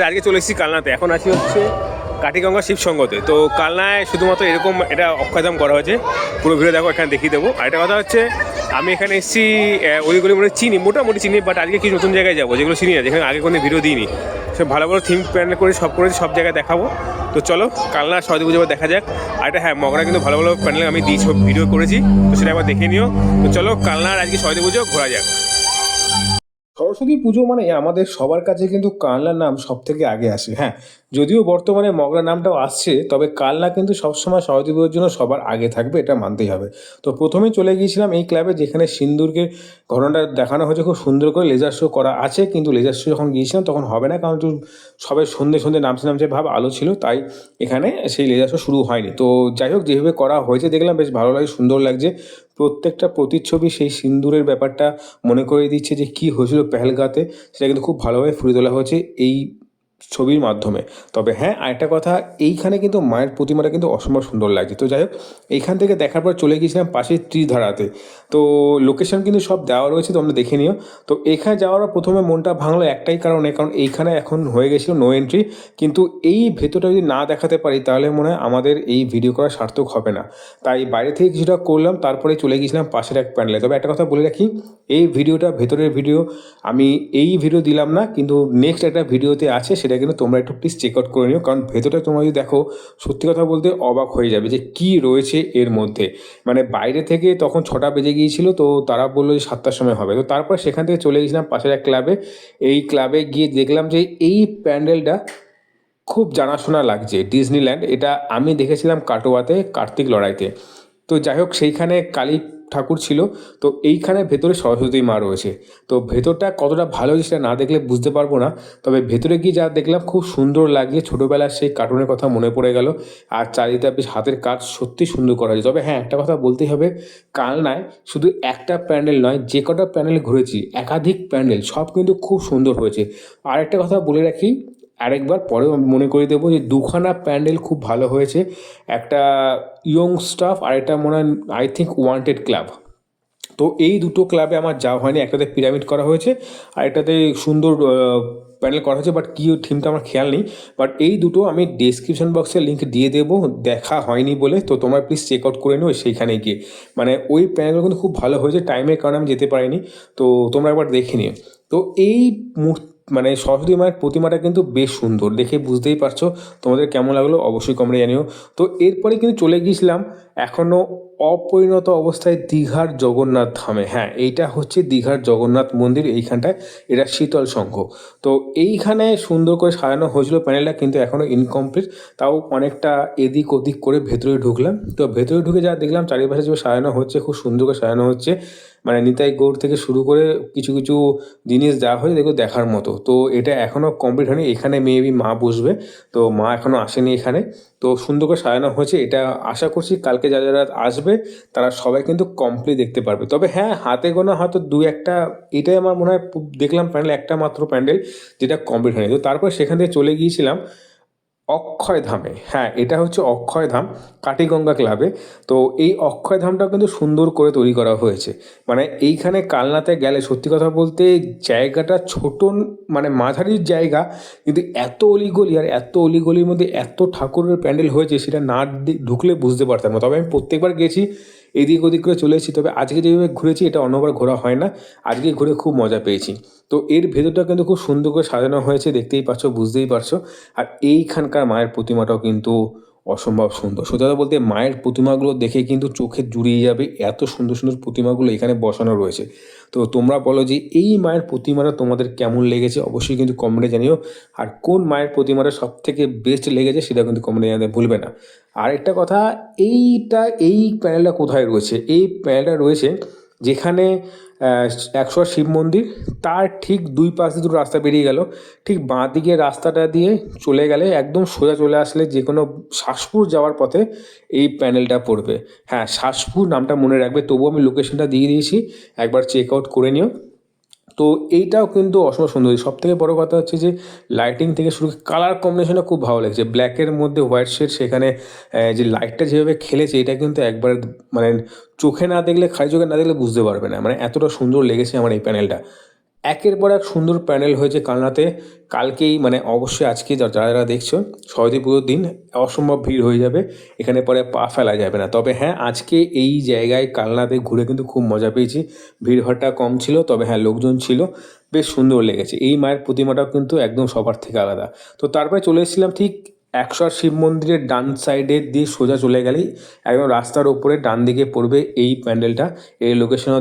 আজকে চলে এসেছি কালনাতে। এখন আছি হচ্ছে কাটিগঙ্গা শিবসঙ্গতে। তো কালনায় শুধুমাত্র এরকম এটা অক্ষয়ধাম করা হয়েছে, পুরো ভিড়ে দেখো, এখানে দেখিয়ে দেবো। আর একটা কথা হচ্ছে, আমি এখানে এসেছি ওইগুলি মানে চিনি, মোটামুটি চিনি, বাট আজকে কিছু নতুন জায়গায় যাবো যেগুলো চিনি না, যেখানে আগে কোনো ভিডিও দিইনি। সব ভালো ভালো থিম প্ল্যান করে সব জায়গায় দেখাবো। তো চলো কালনা সরস্বতী পুজো দেখা যাক। আর এটা হ্যাঁ, মগরা কিন্তু ভালো ভালো প্যান্ডেল আমি দিই, সব ভিডিও করেছি, তো সেটা একবার দেখে নিও। তো চলো কালনার আজকে সরস্বতী পুজো ঘোরা যাক। সরস্বতী পুজো মানে আমাদের সবার কাছে কিন্তু কালনার নাম সব থেকে আগে আসে। হ্যাঁ, যদিও বর্তমানে মগরা নামটাও আসছে, তবে কালনা কিন্তু সবসময় সরস্বতী পুজোর জন্য সবার আগে থাকবে, এটা মানতেই হবে। তো প্রথমেই চলে গিয়েছিলাম এই ক্লাবে, যেখানে সিন্দুরকে ঘটনাটা দেখানো হয়েছে, খুব সুন্দর করে লেজার শো করা আছে। কিন্তু লেজার শো যখন গিয়েছিলাম তখন হবে না, কারণ একটু সবাই সন্ধে সন্ধে নামছে নামছে ভাব, আলো ছিল, তাই এখানে সেই লেজার শো শুরু হয়নি। তো যাই হোক, যেভাবে করা হয়েছে দেখলাম বেশ ভালো লাগে, সুন্দর লাগছে। প্রত্যেকটা প্রতিচ্ছবি সেই সিন্দুরের ব্যাপারটা মনে করে দিচ্ছে যে কী হয়েছিল পেহেলগাঁতে, সেটা কিন্তু খুব ভালোভাবে ফুটিয়ে তোলা হয়েছে এই ছবির মাধ্যমে। তবে হ্যাঁ, আরেকটা কথা, এইখানে কিন্তু মায়ের প্রতিমাটা কিন্তু অসম্ভব সুন্দর লাগছে। তো যাই হোক, এইখান থেকে দেখার পর চলে গিয়েছিলাম পাশের ত্রিধারাতে। তো লোকেশন কিন্তু সব দেওয়া রয়েছে, তোমরা দেখে নিও। তো এখানে যাওয়ার প্রথমে মনটা ভাঙলো একটাই কারণে, কারণ এইখানে এখন হয়ে গেছিলো নো এন্ট্রি। কিন্তু এই ভেতরটা যদি না দেখাতে পারি তাহলে মনে হয় আমাদের এই ভিডিও করা সার্থক হবে না। তাই বাইরে থেকে কিছুটা করলাম, তারপরে চলে গিয়েছিলাম পাশের এক প্যান্ডেলে। তবে একটা কথা বলে রাখি, এই ভিডিওটা ভেতরের ভিডিও, আমি এই ভিডিও দিলাম না, কিন্তু নেক্সট একটা ভিডিওতে আছে, সেটা কিন্তু তোমরা একটু প্লিজ চেক আউট করে নিও। কারণ ভেতরটা তোমরা যদি দেখো, সত্যি কথা বলতে অবাক হয়ে যাবে যে কী রয়েছে এর মধ্যে। মানে বাইরে থেকে তখন 6টা বেজে গিয়েছিল, তো তারা বললো যে 7টার সময় হবে। তো তারপর সেখান থেকে চলে গেছিলাম পাশের এক ক্লাবে। এই ক্লাবে গিয়ে দেখলাম যে এই প্যান্ডেলটা খুব জানাশোনা লাগছে, ডিজনিল্যান্ড। এটা আমি দেখেছিলাম কাটোয়াতে কার্তিক লড়াইতে। তো যাই হোক, সেইখানে কালী ঠাকুর ছিল, তো এইখানে ভেতরে সরস্বতী মা রয়েছে। তো ভেতরটা কতটা ভালো হয়েছে সেটা না দেখলে বুঝতে পারবো না, তবে ভেতরে গিয়ে যা দেখলাম খুব সুন্দর লাগছে, ছোটোবেলার সেই কার্টুনের কথা মনে পড়ে গেল। আর চারিদিকে বেশ হাতের কাজ সত্যি সুন্দর করা হয়েছে। তবে হ্যাঁ, একটা কথা বলতেই হবে, কালনায় শুধু একটা প্যান্ডেল নয়, যে কটা প্যান্ডেল ঘুরেছি, একাধিক প্যান্ডেল, সব কিন্তু খুব সুন্দর হয়েছে। আর একটা কথা বলে রাখি, আরেকবার পরেও আমি মনে করে দেবো যে দুখানা প্যান্ডেল খুব ভালো হয়েছে। একটা ইয়ং স্টাফ আর একটা মনে হয় আই থিঙ্ক ওয়ান্টেড ক্লাব। তো এই দুটো ক্লাবে আমার যাওয়া হয়নি। একটাতে পিরামিড করা হয়েছে আর একটাতে সুন্দর প্যানেল করা হয়েছে, বাট কী থিমটা আমার খেয়াল নেই। বাট এই দুটো আমি ডেসক্রিপশন বক্সে লিঙ্ক দিয়ে দেবো, দেখা হয়নি বলে। তো তোমরা প্লিজ চেক আউট করে নিও সেইখানে গিয়ে। মানে ওই প্যানেলগুলো কিন্তু খুব ভালো হয়েছে, টাইমের কারণে আমি যেতে পারিনি, তো তোমরা একবার দেখে নিও। তো এই মানে সরস্বতী মায়ের প্রতিমাটা কিন্তু বেশ সুন্দর, দেখে বুঝতেই পারছো। তোমাদের কেমন লাগলো অবশ্যই কমেন্টে জানিও। তো এরপরে কিন্তু চলে গিয়েছিলাম এখনও অপরিণত অবস্থায় দীঘার জগন্নাথ ধামে। হ্যাঁ, এইটা হচ্ছে দীঘার জগন্নাথ মন্দির, এইখানটায় এটা শীতল শঙ্খ। তো এইখানে সুন্দর করে সাজানো হয়েছিল প্যানেলটা, কিন্তু এখনও ইনকমপ্লিট। তাও অনেকটা এদিক ওদিক করে ভেতরে ঢুকলাম। তো ভেতরে ঢুকে যা দেখলাম, চারিপাশে যে সাজানো হচ্ছে, খুব সুন্দর করে সাজানো হচ্ছে। মানে নিতাই গৌড় থেকে শুরু করে কিছু কিছু জিনিস দেওয়া হয়েছে, দেখো দেখার মতো। তো এটা এখনও কমপ্লিট হয়নি, এখানে মেবি মা বসবে, তো মা এখনও আসেনি এখানে। তো সুন্দর করে সাজানো হয়েছে, এটা আশা করছি কালকে যারা যারা আসবে তারা সবাই কিন্তু কমপ্লিট দেখতে পারবে। তবে হ্যাঁ, হাতে গোনা হয়তো দু একটা, এটাই আমার মনে হয় দেখলাম প্যান্ডেল, একটা মাত্র প্যান্ডেল যেটা কমপ্লিট হয়নি। তো তারপর সেখান থেকে চলে গিয়েছিলাম অক্ষয়ধামে। হ্যাঁ, এটা হচ্ছে অক্ষয়ধাম কাটিগঙ্গা ক্লাবে। তো এই অক্ষয়ধামটা কিন্তু সুন্দর করে তৈরি করা হয়েছে। মানে এইখানে কালনাতে গেলে সত্যি কথা বলতে জায়গাটা ছোট, মানে মাঝারির জায়গা, কিন্তু এত অলিগলি, আর এত অলিগলির মধ্যে এত ঠাকুরের প্যান্ডেল হয়েছে, সেটা না ঢুকলে বুঝতে পারতাম না। তবে আমি প্রত্যেকবার গেছি এদিক ওদিক করে চলে এসেছি, তবে আজকে যেভাবে ঘুরেছি এটা অন্যবার ঘোরা হয় না, আজকে ঘুরে খুব মজা পেয়েছি। তো এর ভেতরটা কিন্তু খুব সুন্দর করে সাজানো হয়েছে, দেখতেই পাচ্ছ, বুঝতেই পারছো। আর এইখানকার মায়ের প্রতিমাটাও কিন্তু অসম্ভব সুন্দর। সত্যি কথা বলতে মায়ের প্রতিমাগুলো দেখে কিন্তু চোখে জুড়িয়ে যাবে, এত সুন্দর সুন্দর প্রতিমাগুলো এখানে বসানো রয়েছে। তো তোমরা বলো যে এই মায়ের প্রতিমাটা তোমাদের কেমন লেগেছে, অবশ্যই কিন্তু কমেন্টে জানিও। আর কোন মায়ের প্রতিমাটা সব থেকে বেস্ট লেগেছে সেটা কিন্তু কমেন্টে জানাতে ভুলবে না। আরেকটা কথা, এই প্যানেলটা কোথায় রয়েছে? এই প্যানেলটা রয়েছে যেখানে 100 শিব মন্দির, তার ঠিক দুই পাশে দুটো রাস্তা বেরিয়ে গেল, ঠিক বাঁ দিকে রাস্তাটা দিয়ে চলে গেলে একদম সোজা চলে আসলে যে কোনো শাসপুর যাওয়ার পথে এই প্যানেলটা পড়বে। হ্যাঁ, শাসপুর নামটা মনে রাখবে, তবুও আমি লোকেশনটা দিয়ে দিয়েছি, একবার চেক আউট করে নিও। তো এইটাও কিন্তু অসম্ভব সুন্দর। সব থেকে বড়ো কথা হচ্ছে যে লাইটিং থেকে শুরু করে কালার কম্বিনেশনটা খুব ভালো লাগছে, ব্ল্যাকের মধ্যে হোয়াইট শেড, সেখানে যে লাইটটা যেভাবে খেলেছে, এটা কিন্তু একবার মানে চোখে না দেখলে, খালি চোখে না দেখলে বুঝতে পারবে না, মানে এতটা সুন্দর লেগেছে আমার এই প্যানেলটা। একের পর এক সুন্দর প্যান্ডেল হয়েছে কালনাতে। কালকেই মানে অবশ্যই আজকে যারা যারা দেখছো সরস্বতী পুজোর দিন অসম্ভব ভিড় হয়ে যাবে, এখানে পরে পা ফেলা যাবে না। তবে হ্যাঁ, আজকে এই জায়গায় কালনাতে ঘুরে কিন্তু খুব মজা পেয়েছি। ভিড়ভাড়টা কম ছিল, তবে হ্যাঁ লোকজন ছিল, বেশ সুন্দর লেগেছে। এই মায়ের প্রতিমাটাও কিন্তু একদম সবার থেকে আলাদা। তো তারপরে চলে এসেছিলাম ঠিক 108 শিব মন্দিরের ডান সাইডে দিয়ে সোজা চলে গেলেই একদম রাস্তার ওপরে ডান দিকে পড়বে এই প্যান্ডেলটা। এই লোকেশনও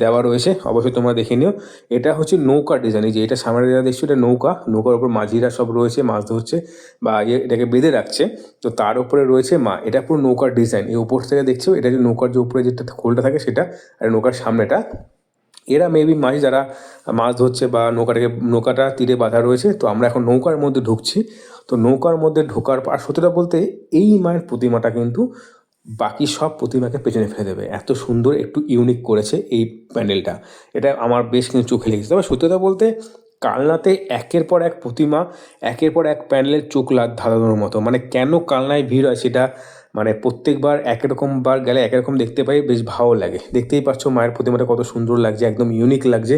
দেওয়া রয়েছে, অবশ্যই তোমরা দেখে নিও। এটা হচ্ছে নৌকা ডিজাইন, এই যে এটা সামনে যেটা দেখছো এটা নৌকা, নৌকার উপর মাঝিরা সব রয়েছে, মাছ ধরছে বা এটাকে বেঁধে রাখছে। তো তার উপরে রয়েছে মা, এটা পুরো নৌকার ডিজাইন। এই উপর থেকে দেখছো এটা যে নৌকার যে উপরে যেটা খোলটা থাকে সেটা, আর নৌকার সামনেটা এরা মেবি মাছ যারা মাছ ধরছে বা নৌকাটা তীরে বাঁধা রয়েছে। তো আমরা এখন নৌকার মধ্যে ঢুকছি। তো নৌকার মধ্যে ঢোকার পর সত্যিটা বলতে এই মায়ের প্রতিমাটা কিন্তু বাকি সব প্রতিমাকে পেছনে ফেলে দেবে, এত সুন্দর একটু ইউনিক করেছে এই প্যান্ডেলটা। এটা আমার বেশ কিন্তু চোখে লেগেছে। তবে সত্যিটা বলতে কালনাতে একের পর এক প্রতিমা, একের পর এক প্যান্ডেলের চোখ ধাঁধানোর মতো। মানে কেন কালনায় ভিড় হয় সেটা মানে প্রত্যেকবার একরকমবার গেলে একরকম দেখতে পাই, বেশ ভালো লাগে। দেখতেই পাচ্ছ মায়ের প্রতিমাটা কত সুন্দর লাগছে, একদম ইউনিক লাগছে,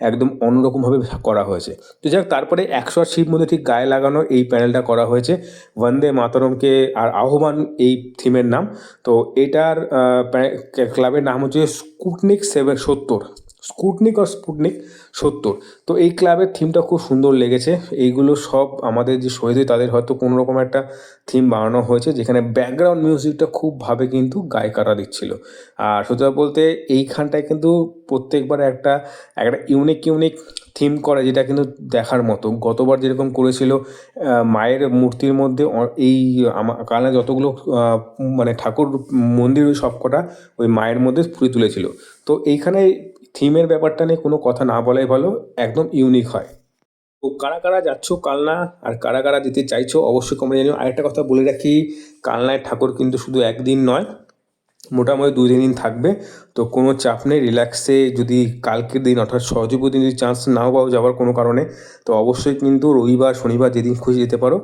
একদম অন্যরকমভাবে করা হয়েছে। তো যাক, তারপরে 108 শিব মন্দির ঠিক গায়ে লাগানো এই প্যানেলটা করা হয়েছে বন্দে মাতরমকে আর আহ্বান এই থিমের নাম। তো এটার ক্লাবের নাম হচ্ছে স্পুটনিক 70, স্পুটনিক 70। তো এই ক্লাবের থিমটা খুব সুন্দর লেগেছে। এইগুলো সব আমাদের যে শহীদ তাদের হয়তো কোনো রকম একটা থিম বানানো হয়েছে, যেখানে ব্যাকগ্রাউন্ড মিউজিকটা খুব ভাবে কিন্তু গায়িকারা দিচ্ছিল। আর সত্যি বলতে এইখানটায় কিন্তু প্রত্যেকবার একটা একটা ইউনিক থিম করে, যেটা কিন্তু দেখার মতো। গতবার যেরকম করেছিল মায়ের মূর্তির মধ্যে এই কালনা যতগুলো মানে ঠাকুর মন্দির ওই সবকটা ওই মায়ের মধ্যে ফুটিয়ে তুলেছিল। তো এইখানে থিমের ব্যাপারটা নিয়ে কোনো কথা না বলাই ভালো, একদম ইউনিক হয়। তো কারা কারা যাচ্ছ কালনা আর কারা কারা যেতে চাইছো অবশ্যই কমেন্টে জানিও। আরেকটা কথা বলে রাখি, কালনায় ঠাকুর কিন্তু শুধু একদিন নয়, মোটামুটি 2-3 দিন থাকবে। তো কোনো চাপ নেই, রিল্যাক্সে যদি কালকের দিন অর্থাৎ সরস্বতী পুজোর দিন যদি চান্স নাও পাও যাওয়ার কোনো কারণে, তো অবশ্যই কিন্তু রবিবার শনিবার যেদিন খুশি যেতে পারো,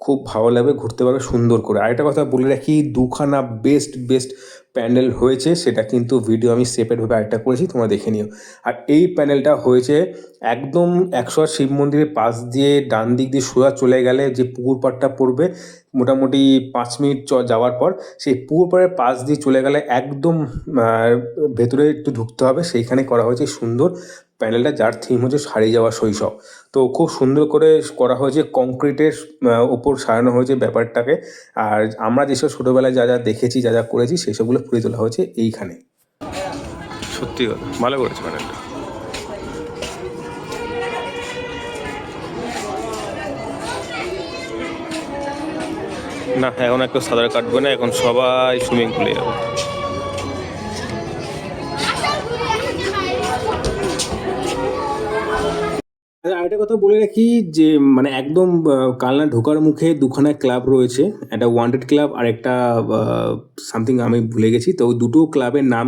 খুব ভালো লাগবে, ঘুরতে পারবে সুন্দর করে। আরেকটা কথা বলে রাখি, দুখানা বেস্ট প্যান্ডেল হয়েছে, সেটা কিন্তু ভিডিও আমি সেপারেটভাবে আরেকটা করেছি, তোমরা দেখে নিও। আর এই প্যান্ডেলটা হয়েছে একদম 108 শিব মন্দিরের পাশ দিয়ে ডান দিক দিয়ে সোজা চলে গেলে যে পুকুর পাড়টা পড়বে, মোটামুটি 5 মিনিট যাওয়ার পর সেই পুকুর পাড়ের পাশ দিয়ে চলে গেলে একদম ভেতরে একটু ঢুকতে হবে, সেইখানে করা হয়েছে সুন্দর প্যান্ডেলটা, যার থিম হচ্ছে হারিয়ে যাওয়া শৈশব। তো খুব সুন্দর করে করা হয়েছে, কংক্রিটের ওপর সাজানো হয়েছে ব্যাপারটাকে। আর আমরা যেসব ছোটোবেলায় যা যা দেখেছি, যা যা করেছি, সেই সবগুলো ফুটিয়ে তোলা হয়েছে এইখানে। সত্যি কথা ভালো করেছে প্যান্ডেলটা। না, এখন একটু সাঁতার কাটবে না, এখন সবাই সুইমিং পুলে যাবে। আরেকটা কথা বলে রাখি যে মানে একদম কালনা ঢোকার মুখে দুখানা ক্লাব রয়েছে, একটা ওয়ান্টেড ক্লাব আর একটা সামথিং আমি ভুলে গেছি। তো দুটো ক্লাবের নাম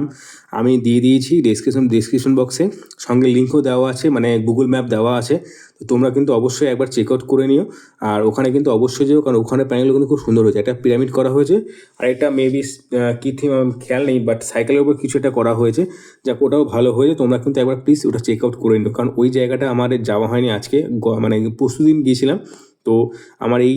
আমি দিয়ে দিয়েছি ডেসক্রিপশন বক্সে, সঙ্গে লিঙ্কও দেওয়া আছে, মানে গুগল ম্যাপ দেওয়া আছে। তো তোমরা কিন্তু অবশ্যই একবার চেক আউট করে নিও। আর ওখানে কিন্তু অবশ্যই যেও, কারণ ওখানে প্যানেলগুলো কিন্তু খুব সুন্দর হয়েছে। একটা পিরামিড করা হয়েছে, আর একটা মেবি কী থিম আমার খেয়াল নেই, বাট সাইকেলের উপর কিছু একটা করা হয়েছে, যাক ওটাও ভালো হয়েছে। তোমরা কিন্তু একবার প্লিজ ওটা চেক আউট করে নিও, কারণ ওই জায়গাটা আমাদের যাওয়া হয়নি আজকে, মানে পরশুদিন গিয়েছিলাম। তো আমার এই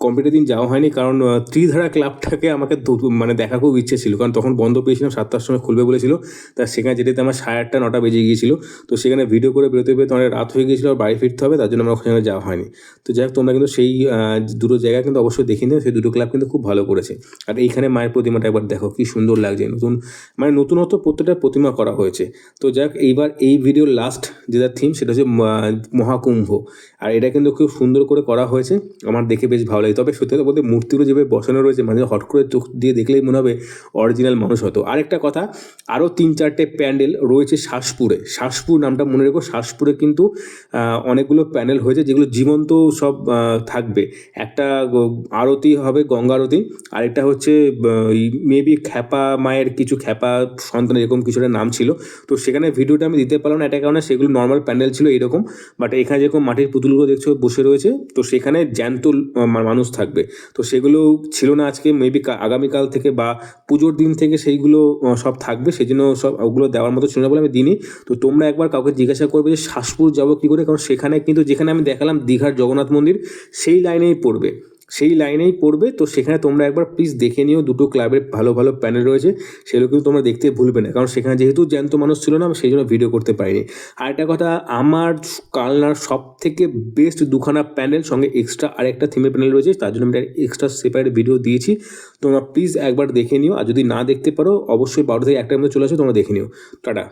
কম্পিউটার দিন যাওয়া হয়নি, কারণ ত্রিধারা ক্লাবটাকে আমাকে মানে দেখা খুব ইচ্ছে ছিল, কারণ তখন বন্ধ পেয়েছিলাম, 7টার সময় খুলবে বলেছিল। তা সেখানে যেতে আমার 8:30 9টা বেজে গিয়েছিল। তো সেখানে ভিডিও করে বেরোতে বেরোতে অনেক রাত হয়ে গিয়েছিলো, আর বাড়ি ফিরতে হবে, তার জন্য আমার ওখানে যাওয়া হয়নি। তো যাই হোক, তোমরা কিন্তু সেই দুটো জায়গা কিন্তু অবশ্যই দেখে নিও, সেই দুটো ক্লাব কিন্তু খুব ভালো করেছে। আর এইখানে মায়ের প্রতিমাটা একবার দেখো কি সুন্দর লাগছে, মানে নতুনত্ব প্রত্যেকটা প্রতিমা করা হয়েছে। তো যাই হোক, এইবার এই ভিডিওর লাস্ট যেটা থিম সেটা হচ্ছে মহাকুম্ভ, আর এটা কিন্তু খুব সুন্দর করে করা হয়েছে, আমার দেখে বেশ ভালো লাগে। তবে সত্যি কথা বলতে মূর্তিগুলো যেভাবে বসানো রয়েছে, মানে হট করে চোখ দিয়ে দেখলেই মনে হবে অরিজিনাল মানুষ হতো। আরেকটা কথা, আরও 3-4টে প্যান্ডেল রয়েছে শাসপুর নামটা মনে রেখো। শাসপুরে কিন্তু অনেকগুলো প্যান্ডেল হয়েছে, যেগুলো জীবন্ত সব থাকবে। একটা আরতি হবে, গঙ্গা আরতি, আরেকটা হচ্ছে মেবি খ্যাপা মায়ের কিছু খ্যাপা সন্তান এরকম কিছু একটা নাম ছিল। তো সেখানে ভিডিওটা আমি দিতে পারলাম না, এটা কারণে সেগুলো নর্মাল প্যান্ডেল ছিল এরকম, বাট এখানে যেরকম মাটির পুতুলগুলো দেখছো বসে রয়েছে, তো সেই সেখানে জ্যান্ত মানুষ থাকবে। তো সেগুলো ছিল না আজকে, মেবি আগামীকাল থেকে বা পুজোর দিন থেকে সেইগুলো সব থাকবে, সেই জন্য সব ওগুলো দেওয়ার মতো ছিল না বলে আমি দিইনি। তো তোমরা একবার কাউকে জিজ্ঞাসা করবে যে শাসপুর যাবো কী করে, কারণ সেখানে কিন্তু যেখানে আমি দেখালাম দীঘার জগন্নাথ মন্দির সেই লাইনেই পড়বে, সেই লাইনেই পড়বে। তো সেখানে তোমরা একবার প্লিজ দেখে নিও, দুটো ক্লাবের ভালো ভালো প্যানেল রয়েছে, সেগুলো কিন্তু তোমরা দেখতে ভুলবে না, কারণ সেখানে যেহেতু জ্যান্ত মানুষ ছিল না আমি সেই জন্য ভিডিও করতে পারিনি। আর একটা কথা, আমার কালনার সব থেকে বেস্ট দুখানা প্যানেল সঙ্গে এক্সট্রা আরেকটা থিমের প্যানেল রয়েছে, তার জন্য আমি এক্সট্রা সেপারেট ভিডিও দিয়েছি, তোমরা প্লিজ একবার দেখে নিও। আর যদি না দেখতে পারো অবশ্যই 12 থেকে 1টার মধ্যে চলে আসো, তোমরা দেখে নিও। টাটা।